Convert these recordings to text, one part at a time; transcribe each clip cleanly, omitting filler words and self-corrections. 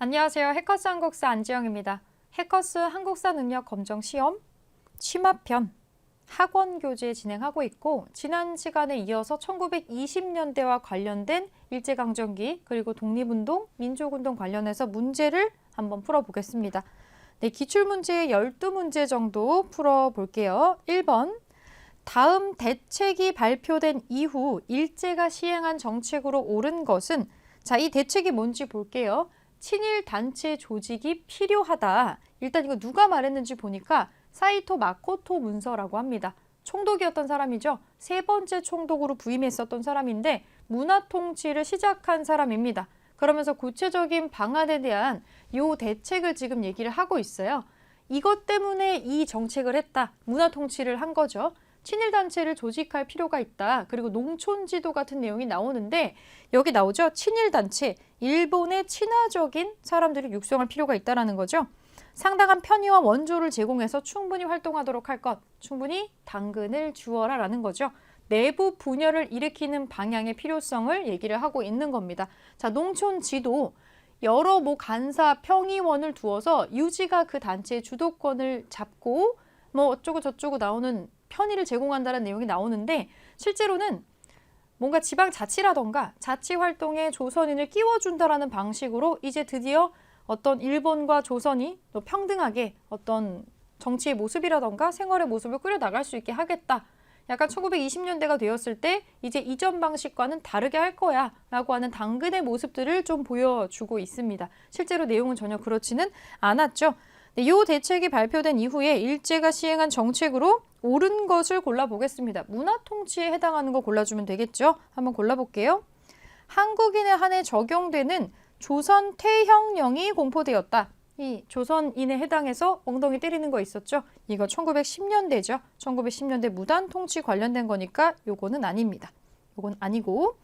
안녕하세요. 해커스 한국사 안지영입니다. 해커스 한국사 능력 검정 시험 취마편 학원 교재 진행하고 있고, 지난 시간에 이어서 1920년대와 관련된 일제강점기 그리고 독립운동, 민족운동 관련해서 문제를 한번 풀어보겠습니다. 네, 기출문제 12문제 정도 풀어볼게요. 1번, 다음 대책이 발표된 이후 일제가 시행한 정책으로 옳은 것은, 자, 이 대책이 뭔지 볼게요. 친일 단체 조직이 필요하다. 일단 이거 누가 말했는지 보니까 사이토 마코토 문서라고 합니다. 총독이었던 사람이죠. 세 번째 총독으로 부임했었던 사람인데 문화 통치를 시작한 사람입니다. 그러면서 구체적인 방안에 대한 요 대책을 지금 얘기를 하고 있어요. 이것 때문에 이 정책을 했다. 문화 통치를 한 거죠. 친일단체를 조직할 필요가 있다. 그리고 농촌지도 같은 내용이 나오는데 여기 나오죠. 친일단체, 일본의 친화적인 사람들을 육성할 필요가 있다는 거죠. 상당한 편의와 원조를 제공해서 충분히 활동하도록 할 것, 충분히 당근을 주어라 라는 거죠. 내부 분열을 일으키는 방향의 필요성을 얘기를 하고 있는 겁니다. 자, 농촌지도 여러 간사, 평의원을 두어서 유지가 그 단체의 주도권을 잡고 어쩌고 저쩌고 나오는 편의를 제공한다는 내용이 나오는데, 실제로는 뭔가 지방자치라던가 자치활동에 조선인을 끼워준다라는 방식으로 이제 드디어 어떤 일본과 조선이 또 평등하게 어떤 정치의 모습이라던가 생활의 모습을 꾸려나갈 수 있게 하겠다. 약간 1920년대가 되었을 때 이제 이전 방식과는 다르게 할 거야 라고 하는 당근의 모습들을 좀 보여주고 있습니다. 실제로 내용은 전혀 그렇지는 않았죠. 이 대책이 발표된 이후에 일제가 시행한 정책으로 옳은 것을 골라보겠습니다. 문화 통치에 해당하는 거 골라주면 되겠죠? 한번 골라볼게요. 한국인에 한해 적용되는 조선 태형령이 공포되었다. 이 조선인에 해당해서 엉덩이 때리는 거 있었죠? 이거 1910년대죠. 1910년대 무단 통치 관련된 거니까 요거는 아닙니다. 요건 아니고.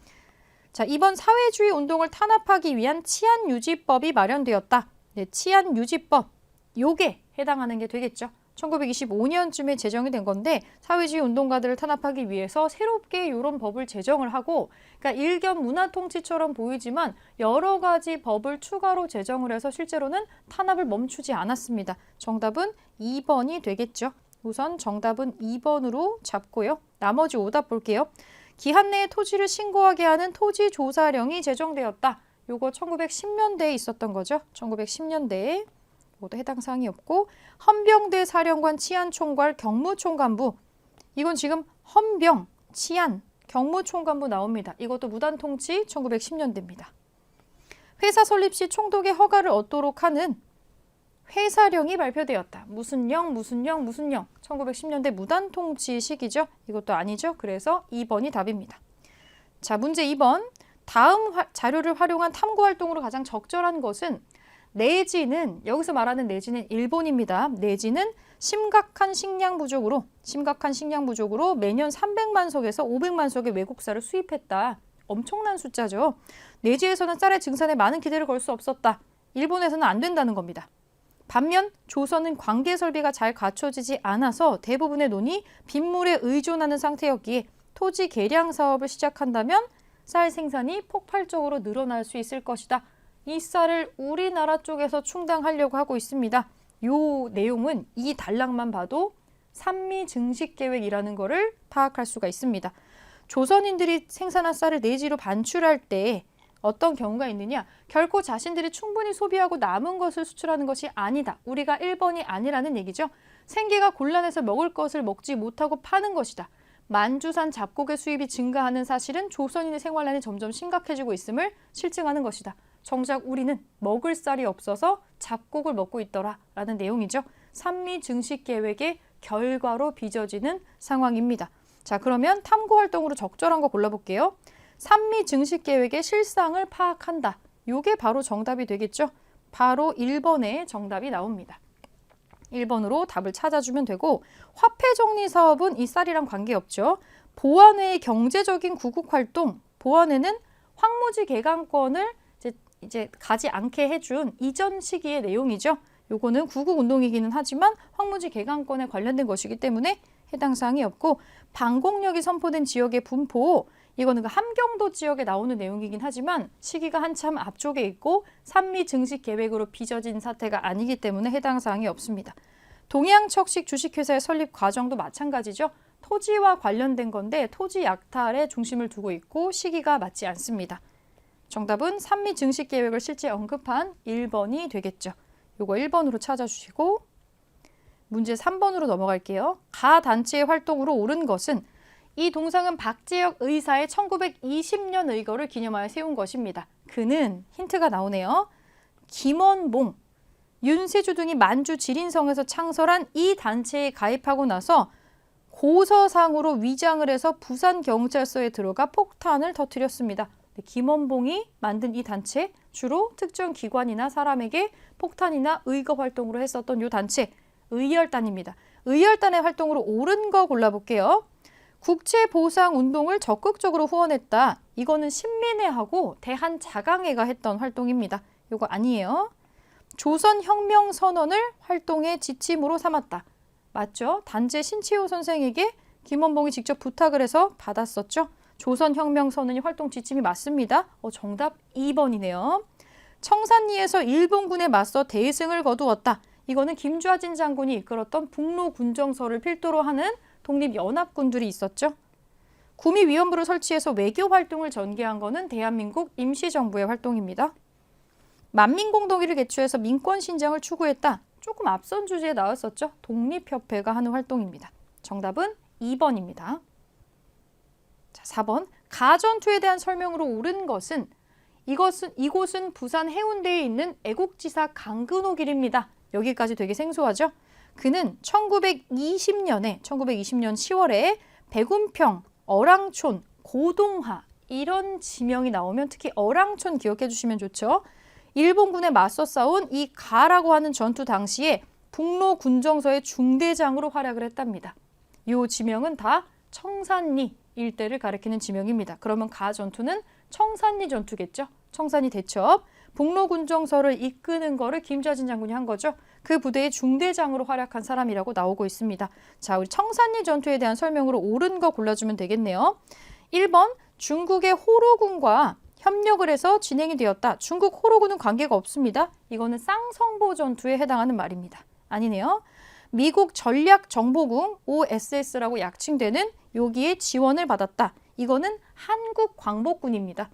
자, 이번 사회주의 운동을 탄압하기 위한 치안유지법이 마련되었다. 네, 치안유지법. 요게 해당하는 게 되겠죠. 1925년쯤에 제정이 된 건데 사회주의 운동가들을 탄압하기 위해서 새롭게 이런 법을 제정을 하고, 그러니까 일견 문화 통치처럼 보이지만 여러 가지 법을 추가로 제정을 해서 실제로는 탄압을 멈추지 않았습니다. 정답은 2번이 되겠죠. 우선 정답은 2번으로 잡고요. 나머지 오답 볼게요. 기한 내에 토지를 신고하게 하는 토지조사령이 제정되었다. 요거 1910년대에 있었던 거죠. 1910년대에. 모두 해당 사항이 없고, 헌병대 사령관 치안총괄 경무총관부, 이건 지금 헌병, 치안, 경무총관부 나옵니다. 이것도 무단통치 1910년대입니다. 회사 설립 시 총독의 허가를 얻도록 하는 회사령이 발표되었다. 무슨 령, 무슨 령, 무슨 령. 1910년대 무단통치 시기죠. 이것도 아니죠. 그래서 2번이 답입니다. 자, 문제 2번. 다음 자료를 활용한 탐구활동으로 가장 적절한 것은, 내지는, 여기서 말하는 내지는 일본입니다. 내지는 심각한 식량 부족으로 매년 300만 석에서 500만 석의 외국쌀을 수입했다. 엄청난 숫자죠. 내지에서는 쌀의 증산에 많은 기대를 걸 수 없었다. 일본에서는 안 된다는 겁니다. 반면 조선은 관계 설비가 잘 갖춰지지 않아서 대부분의 논이 빗물에 의존하는 상태였기에 토지 개량 사업을 시작한다면 쌀 생산이 폭발적으로 늘어날 수 있을 것이다. 이 쌀을 우리나라 쪽에서 충당하려고 하고 있습니다. 요 내용은 이 단락만 봐도 산미 증식 계획이라는 거를 파악할 수가 있습니다. 조선인들이 생산한 쌀을 내지로 반출할 때 어떤 경우가 있느냐? 결코 자신들이 충분히 소비하고 남은 것을 수출하는 것이 아니다. 우리가 1번이 아니라는 얘기죠. 생계가 곤란해서 먹을 것을 먹지 못하고 파는 것이다. 만주산 잡곡의 수입이 증가하는 사실은 조선인의 생활난이 점점 심각해지고 있음을 실증하는 것이다. 정작 우리는 먹을 쌀이 없어서 잡곡을 먹고 있더라 라는 내용이죠. 산미 증식 계획의 결과로 빚어지는 상황입니다. 자, 그러면 탐구활동으로 적절한 거 골라볼게요. 산미 증식 계획의 실상을 파악한다. 요게 바로 정답이 되겠죠. 바로 1번에 정답이 나옵니다. 1번으로 답을 찾아주면 되고, 화폐 정리 사업은 이 쌀이랑 관계없죠. 보안회의 경제적인 구국활동, 보안회는 황무지 개강권을 이제 가지 않게 해준 이전 시기의 내용이죠. 요거는 구국운동이기는 하지만 황무지 개강권에 관련된 것이기 때문에 해당 사항이 없고, 반공력이 선포된 지역의 분포, 이거는 그 함경도 지역에 나오는 내용이긴 하지만 시기가 한참 앞쪽에 있고 산미 증식 계획으로 빚어진 사태가 아니기 때문에 해당 사항이 없습니다. 동양척식 주식회사의 설립 과정도 마찬가지죠. 토지와 관련된 건데 토지 약탈에 중심을 두고 있고 시기가 맞지 않습니다. 정답은 산미 증식 계획을 실제 언급한 1번이 되겠죠. 요거 1번으로 찾아주시고 문제 3번으로 넘어갈게요. 가 단체의 활동으로 옳은 것은 이 동상은 박재혁 의사의 1920년 의거를 기념하여 세운 것입니다. 그는 힌트가 나오네요. 김원봉, 윤세주 등이 만주 지린성에서 창설한 이 단체에 가입하고 나서 고서상으로 위장을 해서 부산경찰서에 들어가 폭탄을 터뜨렸습니다. 김원봉이 만든 이 단체, 주로 특정 기관이나 사람에게 폭탄이나 의거 활동으로 했었던 이 단체, 의열단입니다. 의열단의 활동으로 옳은 거 골라볼게요. 국채보상운동을 적극적으로 후원했다. 이거는 신민회하고 대한자강회가 했던 활동입니다. 이거 아니에요. 조선혁명선언을 활동의 지침으로 삼았다. 맞죠? 단재 신치호 선생에게 김원봉이 직접 부탁을 해서 받았었죠. 조선혁명선언이 활동 지침이 맞습니다. 정답 2번이네요. 청산리에서 일본군에 맞서 대승을 거두었다. 이거는 김좌진 장군이 이끌었던 북로군정서를 필두로 하는 독립연합군들이 있었죠. 구미위원부를 설치해서 외교활동을 전개한 것은 대한민국 임시정부의 활동입니다. 만민공동회를 개최해서 민권신장을 추구했다. 조금 앞선 주제에 나왔었죠. 독립협회가 하는 활동입니다. 정답은 2번입니다. 자, 4번. 가전투에 대한 설명으로 옳은 것은 이곳은 부산 해운대에 있는 애국지사 강근호 길입니다. 여기까지 되게 생소하죠? 그는 1920년 10월에 백운평, 어랑촌, 고동하 이런 지명이 나오면 특히 어랑촌 기억해 주시면 좋죠. 일본군에 맞서 싸운 이 가라고 하는 전투 당시에 북로군정서의 중대장으로 활약을 했답니다. 이 지명은 다 청산리 일대를 가리키는 지명입니다. 그러면 가 전투는 청산리 전투겠죠. 청산리 대첩. 북로군정서를 이끄는 거를 김좌진 장군이 한 거죠. 그 부대의 중대장으로 활약한 사람이라고 나오고 있습니다. 자, 우리 청산리 전투에 대한 설명으로 옳은 거 골라주면 되겠네요. 1번, 중국의 호로군과 협력을 해서 진행이 되었다. 중국 호로군은 관계가 없습니다. 이거는 쌍성보 전투에 해당하는 말입니다. 아니네요. 미국 전략정보궁 OSS라고 약칭되는 여기에 지원을 받았다. 이거는 한국광복군입니다.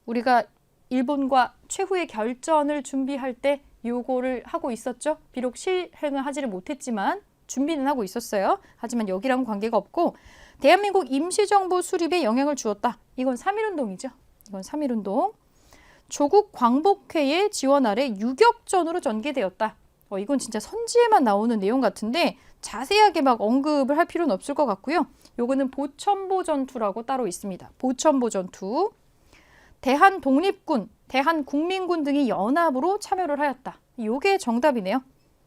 우리가 일본과 최후의 결전을 준비할 때 요거를 하고 있었죠. 비록 실행을 하지를 못했지만 준비는 하고 있었어요. 하지만 여기랑은 관계가 없고 대한민국 임시정부 수립에 영향을 주었다. 이건 3.1운동이죠. 이건 3.1운동. 조국 광복회의 지원 아래 유격전으로 전개되었다. 이건 진짜 선지에만 나오는 내용 같은데 자세하게 막 언급을 할 필요는 없을 것 같고요. 요거는 보천보 전투라고 따로 있습니다. 보천보 전투. 대한독립군, 대한국민군 등이 연합으로 참여를 하였다. 요게 정답이네요.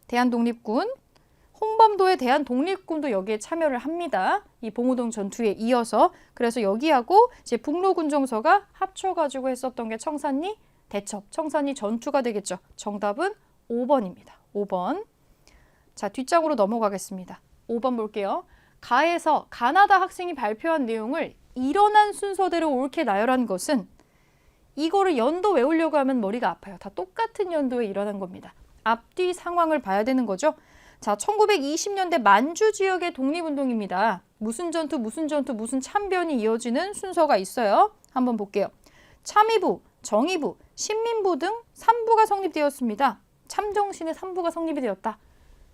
대한독립군, 홍범도의 대한독립군도 여기에 참여를 합니다. 이 봉오동 전투에 이어서. 그래서 여기하고 이제 북로군정서가 합쳐가지고 했었던 게 청산리 대첩, 청산리 전투가 되겠죠. 정답은 5번입니다. 5번. 자, 뒷장으로 넘어가겠습니다. 5번 볼게요. 가에서 가나다 학생이 발표한 내용을 일어난 순서대로 옳게 나열한 것은 이거를 연도 외우려고 하면 머리가 아파요. 다 똑같은 연도에 일어난 겁니다. 앞뒤 상황을 봐야 되는 거죠. 자, 1920년대 만주 지역의 독립운동입니다. 무슨 전투, 무슨 참변이 이어지는 순서가 있어요. 한번 볼게요. 참의부, 정의부, 신민부 등 3부가 성립되었습니다. 참정신의 3부가 성립이 되었다.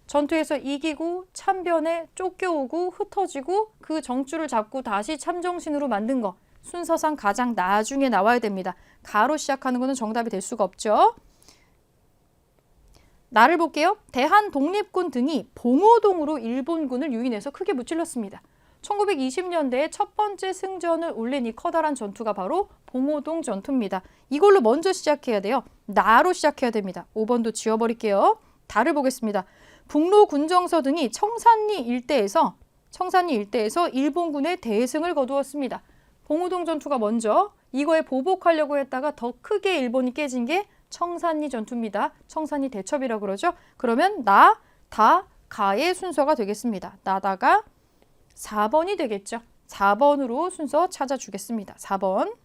전투에서 이기고 참변에 쫓겨오고 흩어지고 그 정주를 잡고 다시 참정신으로 만든 거. 순서상 가장 나중에 나와야 됩니다. 가로 시작하는 것은 정답이 될 수가 없죠. 나를 볼게요. 대한독립군 등이 봉오동으로 일본군을 유인해서 크게 무찔렀습니다. 1920년대에 첫 번째 승전을 올린 이 커다란 전투가 바로 봉오동 전투입니다. 이걸로 먼저 시작해야 돼요. 나로 시작해야 됩니다. 5번도 지워버릴게요. 다를 보겠습니다. 북로군정서 등이 청산리 일대에서 일본군의 대승을 거두었습니다. 봉오동 전투가 먼저 이거에 보복하려고 했다가 더 크게 일본이 깨진 게 청산리 전투입니다. 청산리 대첩이라고 그러죠. 그러면 나, 다, 가의 순서가 되겠습니다. 나다가 4번이 되겠죠. 4번으로 순서 찾아주겠습니다. 4번.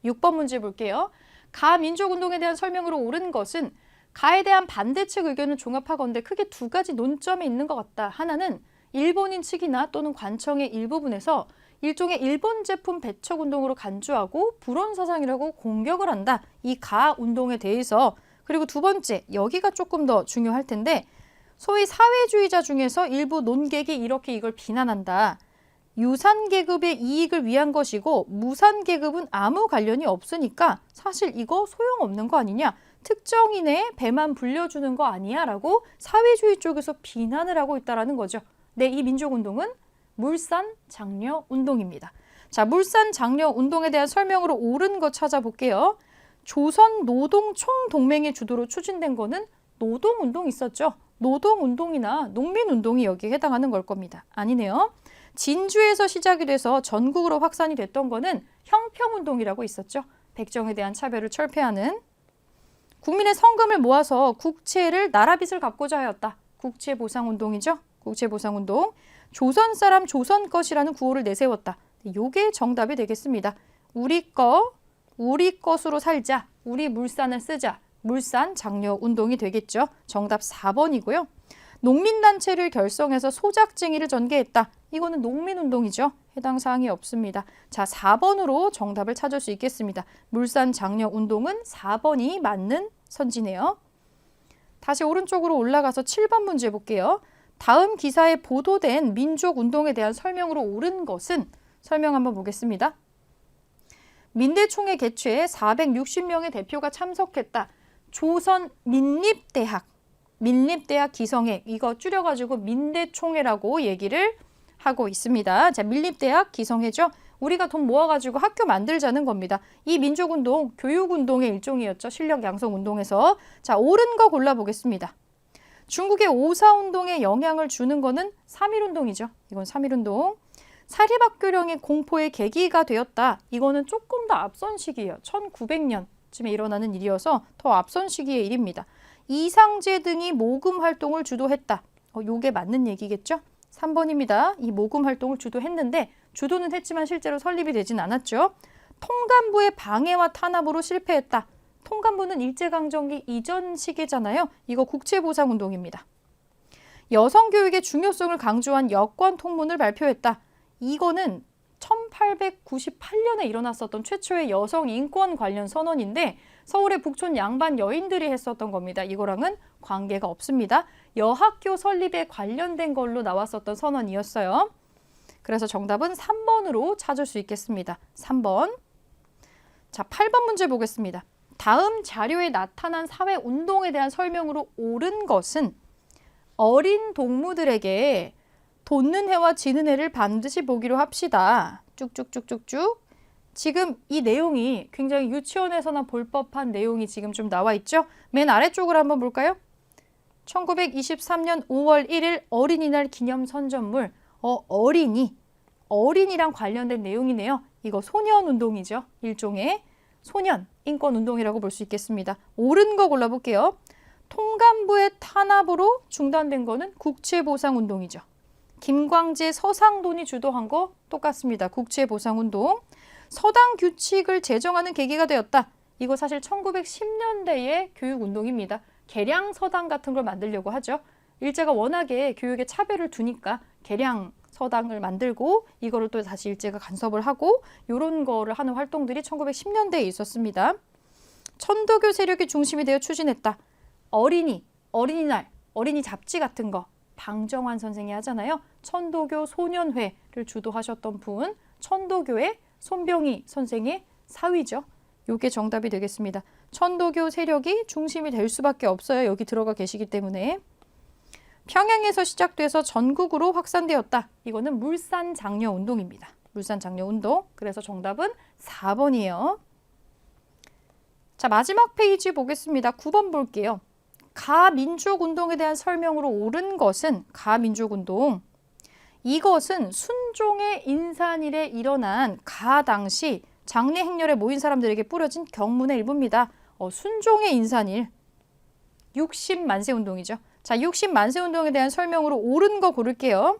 6번 문제 볼게요. 가 민족운동에 대한 설명으로 옳은 것은 가에 대한 반대측 의견을 종합하건대 크게 두 가지 논점이 있는 것 같다. 하나는 일본인 측이나 또는 관청의 일부분에서 일종의 일본 제품 배척운동으로 간주하고 불온사상이라고 공격을 한다. 이 가 운동에 대해서. 그리고 두 번째, 여기가 조금 더 중요할 텐데 소위 사회주의자 중에서 일부 논객이 이렇게 이걸 비난한다. 유산계급의 이익을 위한 것이고 무산계급은 아무 관련이 없으니까 사실 이거 소용없는 거 아니냐. 특정인의 배만 불려주는 거 아니야 라고 사회주의 쪽에서 비난을 하고 있다는 거죠. 네, 이 민족운동은 물산장려운동입니다. 자, 물산장려운동에 대한 설명으로 옳은 거 찾아볼게요. 조선노동총동맹의 주도로 추진된 거는 노동운동 있었죠. 노동운동이나 농민운동이 여기에 해당하는 걸 겁니다. 아니네요. 진주에서 시작이 돼서 전국으로 확산이 됐던 거는 형평운동이라고 있었죠. 백정에 대한 차별을 철폐하는. 국민의 성금을 모아서 국채를 나라빚을 갚고자 하였다. 국채보상운동이죠. 국채보상운동. 조선 사람 조선 것이라는 구호를 내세웠다. 요게 정답이 되겠습니다. 우리 것으로 살자. 우리 물산을 쓰자. 물산장려운동이 되겠죠. 정답 4번이고요. 농민단체를 결성해서 소작쟁이를 전개했다. 이거는 농민운동이죠. 해당 사항이 없습니다. 자, 4번으로 정답을 찾을 수 있겠습니다. 물산장려운동은 4번이 맞는 선지네요. 다시 오른쪽으로 올라가서 7번 문제 볼게요. 다음 기사에 보도된 민족운동에 대한 설명으로 옳은 것은 설명 한번 보겠습니다. 민대총회 개최에 460명의 대표가 참석했다. 조선민립대학, 민립대학 기성회, 이거 줄여가지고 민대총회라고 얘기를 하고 있습니다. 자, 민립대학 기성회죠. 우리가 돈 모아가지고 학교 만들자는 겁니다. 이 민족운동, 교육운동의 일종이었죠. 실력 양성운동에서. 자, 옳은 거 골라보겠습니다. 중국의 오사운동에 영향을 주는 거는 3.1운동이죠. 이건 3.1운동. 사립학교령의 공포의 계기가 되었다. 이거는 조금 더 앞선 시기예요. 1900년쯤에 일어나는 일이어서 더 앞선 시기의 일입니다. 이상제 등이 모금 활동을 주도했다. 요게 맞는 얘기겠죠? 3번입니다. 이 모금 활동을 주도했는데 주도는 했지만 실제로 설립이 되진 않았죠. 통감부의 방해와 탄압으로 실패했다. 통감부는 일제강점기 이전 시기잖아요. 이거 국채보상운동입니다. 여성교육의 중요성을 강조한 여권 통문을 발표했다. 이거는 1898년에 일어났었던 최초의 여성 인권 관련 선언인데 서울의 북촌 양반 여인들이 했었던 겁니다. 이거랑은 관계가 없습니다. 여학교 설립에 관련된 걸로 나왔었던 선언이었어요. 그래서 정답은 3번으로 찾을 수 있겠습니다. 3번. 자, 8번 문제 보겠습니다. 다음 자료에 나타난 사회운동에 대한 설명으로 옳은 것은 어린 동무들에게 돋는 해와 지는 해를 반드시 보기로 합시다. 쭉쭉쭉쭉쭉. 지금 이 내용이 굉장히 유치원에서나 볼 법한 내용이 지금 좀 나와 있죠? 맨 아래쪽으로 한번 볼까요? 1923년 5월 1일 어린이날 기념 선전물. 어린이랑 관련된 내용이네요. 이거 소년운동이죠. 일종의 소년 인권운동이라고 볼 수 있겠습니다. 옳은 거 골라볼게요. 통감부의 탄압으로 중단된 거는 국채보상운동이죠. 김광재 서상돈이 주도한 거 똑같습니다. 국채보상운동. 서당 규칙을 제정하는 계기가 되었다. 이거 사실 1910년대의 교육운동입니다. 개량 서당 같은 걸 만들려고 하죠. 일제가 워낙에 교육에 차별을 두니까 개량 서당을 만들고 이거를 또 다시 일제가 간섭을 하고 이런 거를 하는 활동들이 1910년대에 있었습니다. 천도교 세력이 중심이 되어 추진했다. 어린이날, 어린이 잡지 같은 거 방정환 선생이 하잖아요. 천도교 소년회를 주도하셨던 분, 천도교의 손병희 선생의 사위죠. 이게 정답이 되겠습니다. 천도교 세력이 중심이 될 수밖에 없어요. 여기 들어가 계시기 때문에. 평양에서 시작돼서 전국으로 확산되었다. 이거는 물산장려운동입니다. 물산장려운동. 그래서 정답은 4번이에요. 자, 마지막 페이지 보겠습니다. 9번 볼게요. 가민족운동에 대한 설명으로 옳은 것은 가민족운동. 이것은 순종의 인산일에 일어난 가 당시 장례 행렬에 모인 사람들에게 뿌려진 경문의 일부입니다. 순종의 인산일. 60만세 운동이죠. 자, 60만세 운동에 대한 설명으로 옳은 거 고를게요.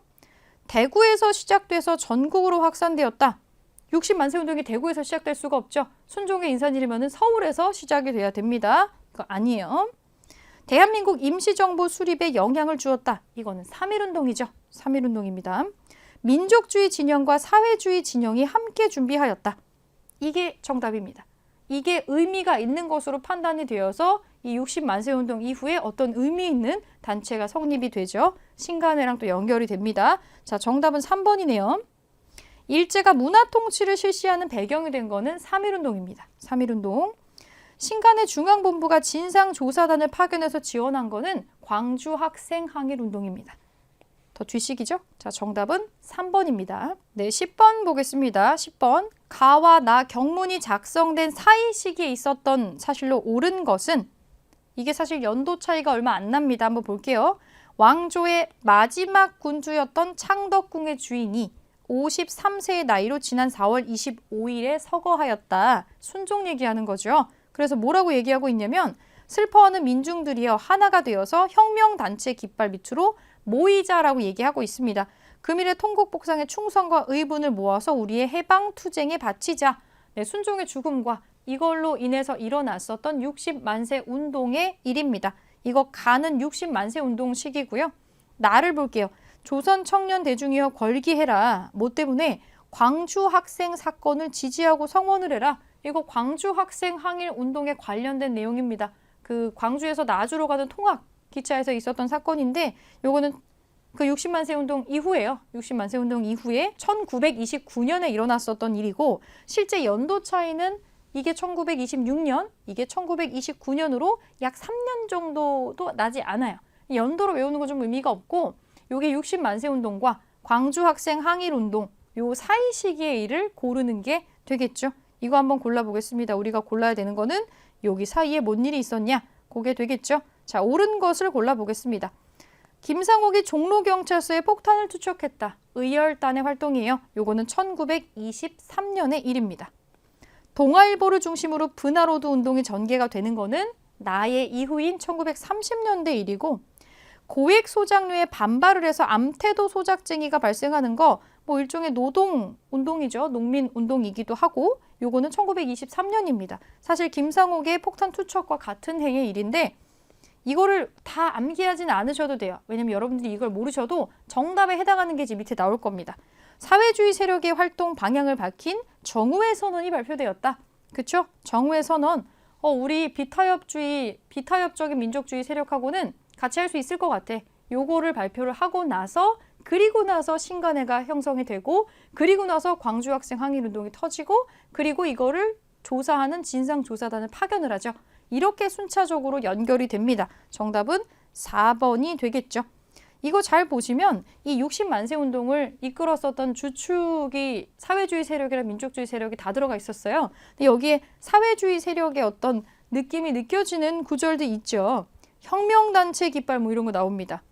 대구에서 시작돼서 전국으로 확산되었다. 60만세 운동이 대구에서 시작될 수가 없죠. 순종의 인사일이면 서울에서 시작이 돼야 됩니다. 이거 아니에요. 대한민국 임시정부 수립에 영향을 주었다. 이거는 3.1운동이죠. 3.1운동입니다. 민족주의 진영과 사회주의 진영이 함께 준비하였다. 이게 정답입니다. 이게 의미가 있는 것으로 판단이 되어서 이 60만세 운동 이후에 어떤 의미 있는 단체가 성립이 되죠. 신간회랑 또 연결이 됩니다. 자, 정답은 3번이네요. 일제가 문화 통치를 실시하는 배경이 된 거는 3.1운동입니다. 3.1운동. 신간회 중앙본부가 진상조사단을 파견해서 지원한 거는 광주 학생 항일운동입니다. 더 뒷식이죠? 자, 정답은 3번입니다. 네, 10번 보겠습니다. 10번. 가와 나 경문이 작성된 사이 시기에 있었던 사실로 옳은 것은 이게 사실 연도 차이가 얼마 안 납니다. 한번 볼게요. 왕조의 마지막 군주였던 창덕궁의 주인이 53세의 나이로 지난 4월 25일에 서거하였다. 순종 얘기하는 거죠. 그래서 뭐라고 얘기하고 있냐면 슬퍼하는 민중들이여 하나가 되어서 혁명단체 깃발 밑으로 모이자라고 얘기하고 있습니다. 금일의 통곡복상의 충성과 의분을 모아서 우리의 해방투쟁에 바치자. 네, 순종의 죽음과 이걸로 인해서 일어났었던 60만세 운동의 일입니다. 이거 가는 60만세 운동 시기고요. 나를 볼게요. 조선 청년 대중이여 걸기해라. 뭐 때문에? 광주 학생 사건을 지지하고 성원을 해라. 이거 광주 학생 항일 운동에 관련된 내용입니다. 그 광주에서 나주로 가는 통학 기차에서 있었던 사건인데 요거는 그 60만세 운동 이후에요. 60만세 운동 이후에 1929년에 일어났었던 일이고 실제 연도 차이는 이게 1926년, 이게 1929년으로 약 3년 정도도 나지 않아요. 연도로 외우는 건 좀 의미가 없고 요게 60만세 운동과 광주 학생 항일 운동 요 사이 시기의 일을 고르는 게 되겠죠. 이거 한번 골라보겠습니다. 우리가 골라야 되는 거는 여기 사이에 뭔 일이 있었냐? 그게 되겠죠. 자, 옳은 것을 골라보겠습니다. 김상옥이 종로경찰서에 폭탄을 투척했다. 의열단의 활동이에요. 요거는 1923년의 일입니다. 동아일보를 중심으로 분화로드 운동이 전개가 되는 거는 나의 이후인 1930년대 일이고 고액 소작료에 반발을 해서 암태도 소작쟁이가 발생하는 거 뭐 일종의 노동 운동이죠. 농민 운동이기도 하고 요거는 1923년입니다. 사실 김상옥의 폭탄 투척과 같은 행의 일인데 이거를 다 암기하지는 않으셔도 돼요. 왜냐면 여러분들이 이걸 모르셔도 정답에 해당하는 게 밑에 나올 겁니다. 사회주의 세력의 활동 방향을 밝힌 정우회 선언이 발표되었다. 그쵸? 정우회 선언. 우리 비타협적인 민족주의 세력하고는 같이 할 수 있을 것 같아. 요거를 발표를 하고 나서 그리고 나서 신간회가 형성이 되고 그리고 나서 광주 학생 항일운동이 터지고 그리고 이거를 조사하는 진상조사단을 파견을 하죠. 이렇게 순차적으로 연결이 됩니다. 정답은 4번이 되겠죠. 이거 잘 보시면 이 60만세 운동을 이끌었었던 주축이 사회주의 세력이랑 민족주의 세력이 다 들어가 있었어요. 근데 여기에 사회주의 세력의 어떤 느낌이 느껴지는 구절도 있죠. 혁명단체 깃발 뭐 이런 거 나옵니다.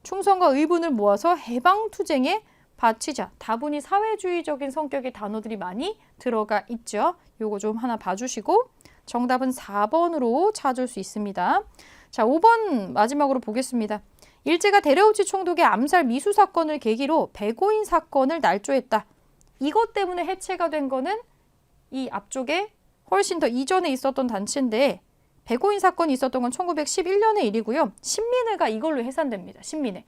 충성과 의분을 모아서 해방투쟁에 바치자. 다분히 사회주의적인 성격의 단어들이 많이 들어가 있죠. 요거 좀 하나 봐주시고 정답은 4번으로 찾을 수 있습니다. 자, 5번 마지막으로 보겠습니다. 일제가 데레우치 총독의 암살 미수 사건을 계기로 백오인 사건을 날조했다. 이것 때문에 해체가 된 거는 이 앞쪽에 훨씬 더 이전에 있었던 단체인데 백오인 사건이 있었던 건 1911년의 일이고요. 신민회가 이걸로 해산됩니다. 신민회.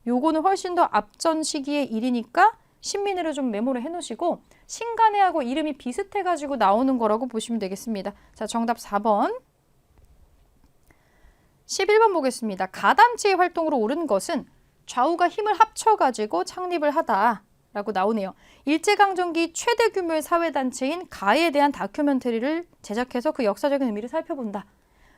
요거는 훨씬 더 앞전 시기의 일이니까 신민회를 좀 메모를 해놓으시고 신간회하고 이름이 비슷해가지고 나오는 거라고 보시면 되겠습니다. 자, 정답 4번. 11번 보겠습니다. 가단체의 활동으로 옳은 것은 좌우가 힘을 합쳐가지고 창립을 하다라고 나오네요. 일제강점기 최대 규모의 사회단체인 가에 대한 다큐멘터리를 제작해서 그 역사적인 의미를 살펴본다.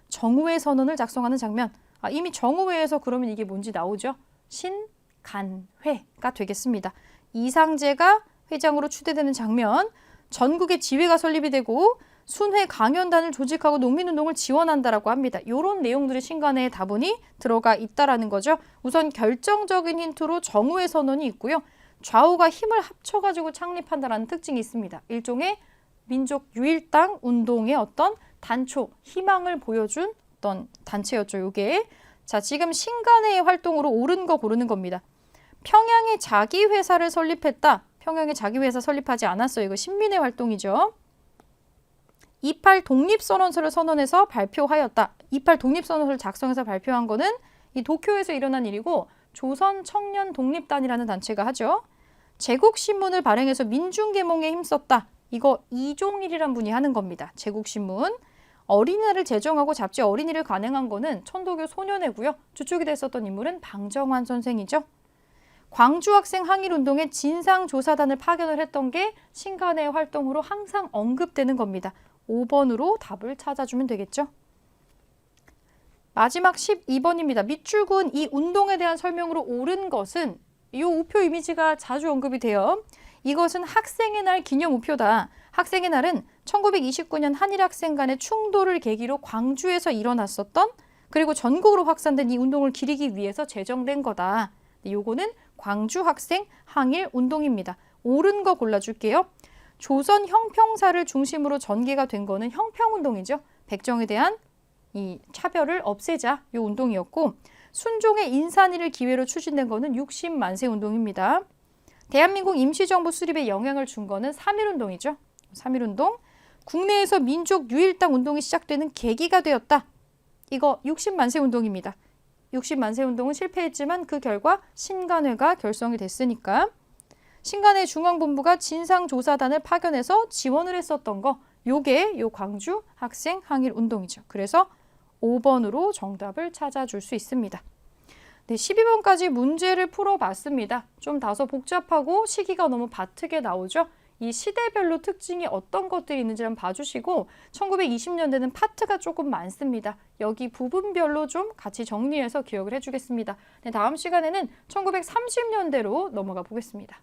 정우회 선언을 작성하는 장면. 이미 정우회에서 그러면 이게 뭔지 나오죠. 신간회가 되겠습니다. 이상재가 회장으로 추대되는 장면. 전국에 지회가 설립이 되고 순회 강연단을 조직하고 농민운동을 지원한다라고 합니다. 이런 내용들이 신간회에 다분히 들어가 있다라는 거죠. 우선 결정적인 힌트로 정우회 선언이 있고요. 좌우가 힘을 합쳐가지고 창립한다라는 특징이 있습니다. 일종의 민족 유일당 운동의 어떤 단초, 희망을 보여준 어떤 단체였죠. 이게. 자, 지금 신간회의 활동으로 옳은 거 고르는 겁니다. 평양에 자기 회사를 설립했다. 평양에 자기 회사 설립하지 않았어요. 이거 신민의 활동이죠. 28 독립선언서를 선언해서 발표하였다. 28 독립선언서를 작성해서 발표한 거는 이 도쿄에서 일어난 일이고 조선 청년 독립단이라는 단체가 하죠. 제국신문을 발행해서 민중계몽에 힘썼다. 이거 이종일이란 분이 하는 겁니다. 제국신문. 어린이날을 제정하고 잡지 어린이를 간행한 거는 천도교 소년회고요. 주축이 됐었던 인물은 방정환 선생이죠. 광주학생 항일운동에 진상조사단을 파견을 했던 게 신간의 활동으로 항상 언급되는 겁니다. 5번으로 답을 찾아주면 되겠죠. 마지막 12번입니다. 밑줄근 이 운동에 대한 설명으로 옳은 것은 이 우표 이미지가 자주 언급이 돼요. 이것은 학생의 날 기념 우표다. 학생의 날은 1929년 한일학생 간의 충돌을 계기로 광주에서 일어났었던 그리고 전국으로 확산된 이 운동을 기리기 위해서 제정된 거다. 요거는 광주 학생 항일 운동입니다. 옳은 거 골라줄게요. 조선 형평사를 중심으로 전개가 된 거는 형평운동이죠. 백정에 대한 이 차별을 없애자 이 운동이었고 순종의 인산위를 기회로 추진된 거는 60만세 운동입니다. 대한민국 임시정부 수립에 영향을 준 거는 3.1운동이죠. 3.1운동. 국내에서 민족 유일당 운동이 시작되는 계기가 되었다. 이거 60만세 운동입니다. 60만세 운동은 실패했지만 그 결과 신간회가 결성이 됐으니까 신간회 중앙본부가 진상조사단을 파견해서 지원을 했었던 거 요게 요 광주 학생 항일 운동이죠. 그래서 5번으로 정답을 찾아줄 수 있습니다. 네, 12번까지 문제를 풀어봤습니다. 좀 다소 복잡하고 시기가 너무 바트게 나오죠. 이 시대별로 특징이 어떤 것들이 있는지 한번 봐주시고 1920년대는 파트가 조금 많습니다. 여기 부분별로 좀 같이 정리해서 기억을 해주겠습니다. 네, 다음 시간에는 1930년대로 넘어가 보겠습니다.